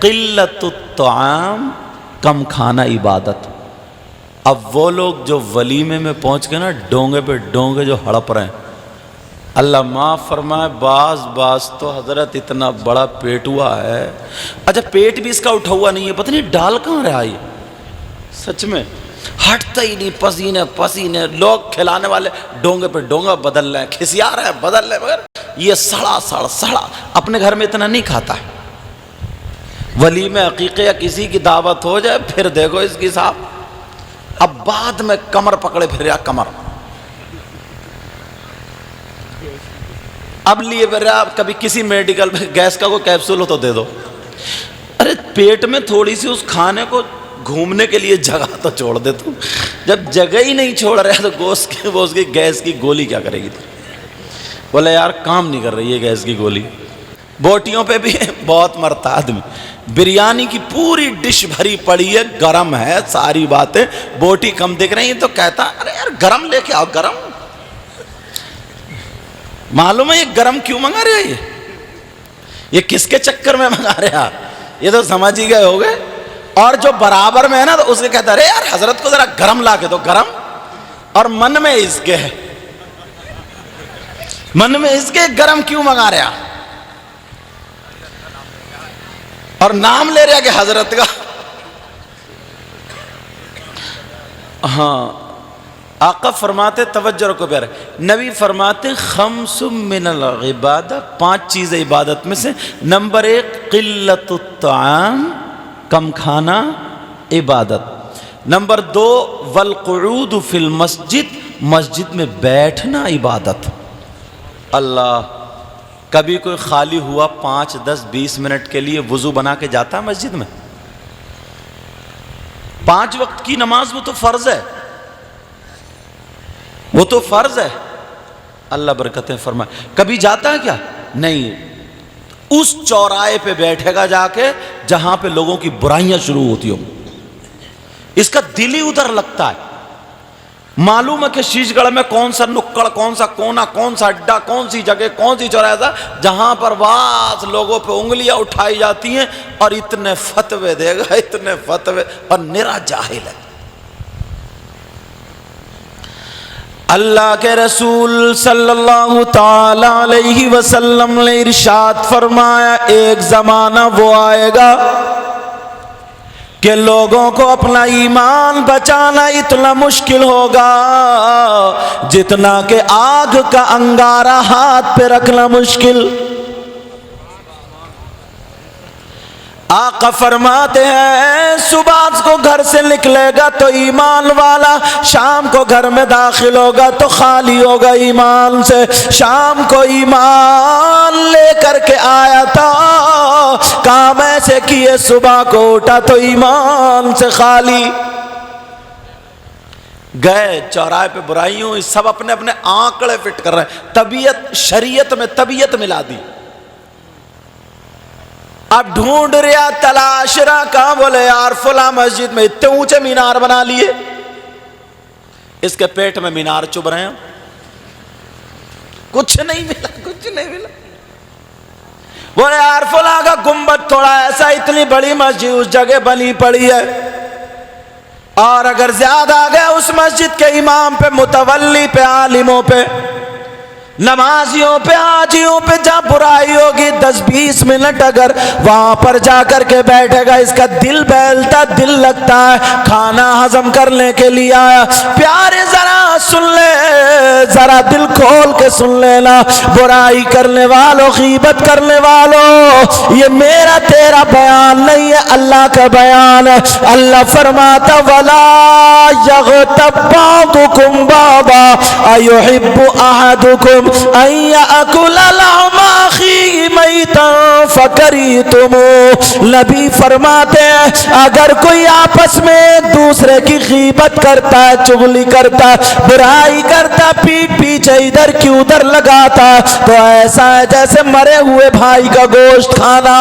قلت الطعام کم کھانا عبادت۔ اب وہ لوگ جو ولیمے میں پہنچ کے نا ڈونگے پہ ڈونگے جو ہڑپ رہے ہیں، اللہ معاف فرمائے، بعض تو حضرت اتنا بڑا پیٹ ہوا ہے، اچھا پیٹ بھی اس کا اٹھا ہوا نہیں ہے، پتہ نہیں ڈال کہاں رہا یہ، سچ میں ہٹتا ہی نہیں، پسینے پسینے، لوگ کھلانے والے ڈونگے پہ ڈونگا بدل رہے ہیں، کھسیا رہے ہیں بدل رہے ہیں، مگر یہ سڑا اپنے گھر میں اتنا نہیں کھاتا ہے۔ ولیمے عقیقے یا کسی کی دعوت ہو جائے پھر دیکھو اس کی صاحب، اب بعد میں کمر پکڑے پھر یا کمر، اب لیے کبھی کسی میڈیکل میں گیس کا کوئی کیپسول ہو تو دے دو، ارے پیٹ میں تھوڑی سی اس کھانے کو گھومنے کے لیے جگہ تو چھوڑ دے تو، جب جگہ ہی نہیں چھوڑ رہا تو گوشت کی وہ اس کی گیس کی گولی کیا کرے گی؟ بولے یار کام نہیں کر رہی ہے گیس کی گولی۔ بوٹیوں پہ بھی بہت مرتا آدمی، بریانی کی پوری ڈش بھری پڑی ہے، گرم ہے ساری باتیں، بوٹی کم دکھ رہی ہیں تو کہتا ارے یار گرم لے کے آؤ گرم۔ معلوم ہے یہ گرم کیوں منگا رہے ہیں، یہ کس کے چکر میں منگا رہے ہیں، یہ تو سمجھ ہی گئے ہو گئے۔ اور جو برابر میں ہے نا تو اس کے کہتا ارے یار حضرت کو ذرا گرم لا کے دو گرم، اور من میں اس کے گرم کیوں منگا رہے ہیں، اور نام لے رہے کہ حضرت کا۔ ہاں آقا فرماتے، توجہ رکھو پیارے، نبی فرماتے خمس من العبادہ، 5 چیزیں عبادت میں سے، نمبر 1 قلت الطعام، کم کھانا عبادت، نمبر 2 والقعود فی المسجد، مسجد میں بیٹھنا عبادت۔ اللہ، کبھی کوئی خالی ہوا 5 10 20 منٹ کے لیے وضو بنا کے جاتا ہے مسجد میں؟ 5 وقت کی نماز وہ تو فرض ہے، وہ تو فرض ہے، اللہ برکتیں فرمائے، کبھی جاتا ہے کیا؟ نہیں، اس چوراہے پہ بیٹھے گا جا کے جہاں پہ لوگوں کی برائیاں شروع ہوتی ہوں، اس کا دل ہی ادھر لگتا ہے۔ معلوم ہے کہ شیش گڑھ میں کون سا نکڑ، کون سا کونا، کون سا اڈا، کون سی جگہ، کون سی چوراہا جہاں پر بعض لوگوں پہ انگلیاں اٹھائی جاتی ہیں، اور اتنے فتوے دے گا، اتنے فتوے، اور نرا جاہل ہے۔ اللہ کے رسول صلی اللہ تعالی علیہ وسلم نے ارشاد فرمایا، ایک زمانہ وہ آئے گا کہ لوگوں کو اپنا ایمان بچانا اتنا مشکل ہوگا جتنا کہ آگ کا انگارہ ہاتھ پہ رکھنا مشکل۔ آقا فرماتے ہیں صبح کو گھر سے نکلے گا تو ایمان والا، شام کو گھر میں داخل ہوگا تو خالی ہوگا ایمان سے، شام کو ایمان لے کر کے آیا تھا، کام ایسے کیے، صبح کو اٹھا تو ایمان سے خالی۔ گئے چوراہے پہ برائیوں، سب اپنے اپنے آنکڑے فٹ کر رہے ہیں، طبیعت شریعت میں طبیعت ملا دی۔ اب ڈھونڈ رہا، تلاش رہا، کہاں؟ بولے یار فلاں مسجد میں اتنے اونچے مینار بنا لیے، اس کے پیٹ میں مینار چبھ رہے ہیں، کچھ نہیں ملا، کچھ نہیں ملا۔ بولے یار فلاں کا گنبد تھوڑا ایسا، اتنی بڑی مسجد اس جگہ بنی پڑی ہے، اور اگر زیادہ آ گیا اس مسجد کے امام پہ، متولی پہ، عالموں پہ، نمازیوں پہ، حاجیوں پہ جہاں برائی ہوگی 10-20 منٹ اگر وہاں پر جا کر کے بیٹھے گا، اس کا دل بہلتا، دل لگتا ہے کھانا ہضم کرنے کے لیے آیا۔ پیارے ذرا سن لے، ذرا دل کھول کے سن لینا، برائی کرنے والوں، غیبت کرنے والوں، یہ میرا تیرا بیان نہیں ہے، اللہ کا بیان ہے۔ اللہ فرماتا وَلَا يَغْتَبْ بَعْضُكُمْ بَعْضًا أَيُحِبُّ أَحَدُكُمْ أَن يَأْكُلَ لَحْمَ أَخِيهِ مَيْتًا فَكَرِهْتُمُوهُ۔ نبی فرماتے ہیں اگر کوئی آپس میں دوسرے کی غیبت کرتا ہے، چغلی کرتا ہے، برائی کرتا، پیٹ پیچھے ادھر کی ادھر لگاتا، تو ایسا ہے جیسے مرے ہوئے بھائی کا گوشت کھانا۔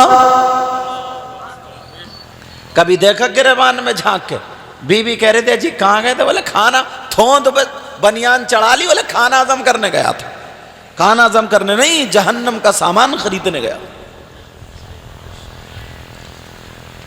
کبھی دیکھا گریبان میں جھانک کے، بی بی کہہ رہے تھے جی کہاں گئے تھے؟ بولے کھانا، تھوند پہ بنیان چڑھا لی، بولے کھانا ہضم کرنے گیا تھا۔ کھانا ہضم کرنے نہیں، جہنم کا سامان خریدنے گیا۔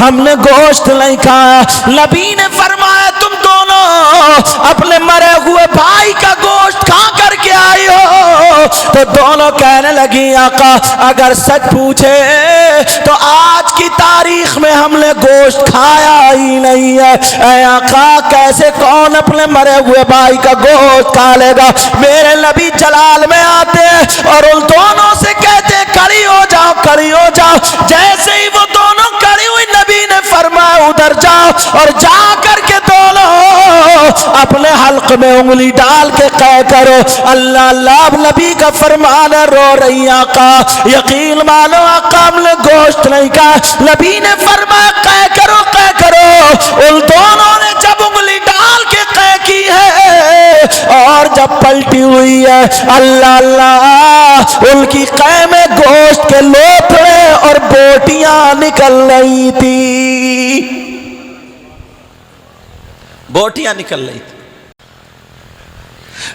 ہم نے گوشت نہیں کھایا۔ نبی نے فرمایا تم دونوں اپنے مرے ہوئے بھائی کا گوشت کھا کر کے آئی ہو؟ تو دونوں کہنے لگی آقا اگر سچ پوچھے تو آج کی تاریخ میں ہم نے گوشت کھایا ہی نہیں ہے۔ اے آقا کیسے کون اپنے مرے ہوئے بھائی کا گوشت کھا لے گا؟ میرے نبی جلال میں آتے ہیں اور ان دونوں سے کہتے ہیں کھڑی ہو جاؤ کھڑی ہو جاؤ۔ جیسے ہی وہ دونوں کھڑی ہوئی نبی نے فرمایا ادھر جاؤ اور جا کر کے دونوں اپنے حلق میں انگلی ڈال کے قے کرو اللہ اللہ۔ نبی کا فرمان ہے رو رہی آقا یقین مانو آقا ہم نے گوشت نہیں کھایا۔ نبی نے فرمایا قے کرو قے کرو۔ ان دونوں نے جب انگلی ڈال کے قے کی ہے اور جب پلٹی ہوئی ہے اللہ اللہ ان کی قے میں گوشت کے لوتھڑے اور بوٹیاں نکل رہی تھی، بوٹیاں نکل رہی تھی۔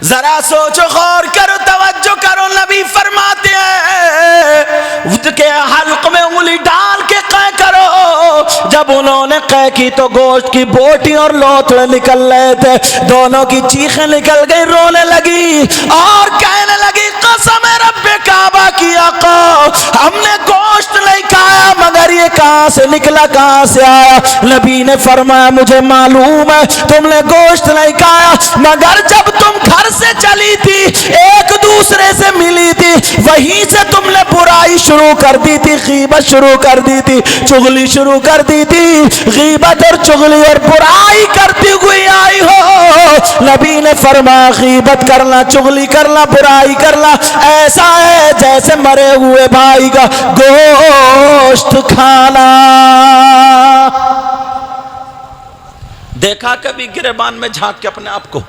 ذرا سوچو غور کرو توجہ کرو، نبی فرماتے ہیں کہ حلق میں انگلی ڈال کے قے کرو۔ جب انہوں نے قے کی تو گوشت کی بوٹی اور لوتھڑے نکل رہے تھے، دونوں کی چیخیں نکل گئی، رونے لگی اور کہنے لگی قسم رب کعبہ کی آقا ہم نے گوشت نہیں کھایا مگر یہ کہاں سے نکلا کہاں سے آیا؟ نبی نے فرمایا مجھے معلوم ہے تم نے گوشت نہیں کھایا مگر جب تم گھر سے چلی تھی ایک دوسرے سے ملی تھی وہیں سے تم نے برائی شروع کر دی تھی، غیبت شروع کر دی تھی، چغلی شروع کر دی تھی، غیبت اور چغلی اور برائی کرتی ہوئی آئی ہو۔ نبی نے فرمایا غیبت کرنا چغلی کرنا برائی کرنا ایسا ہے جیسے مرے ہوئے بھائی کا گوشت کھانا۔ دیکھا کبھی گریبان میں جھانک کے اپنے آپ کو؟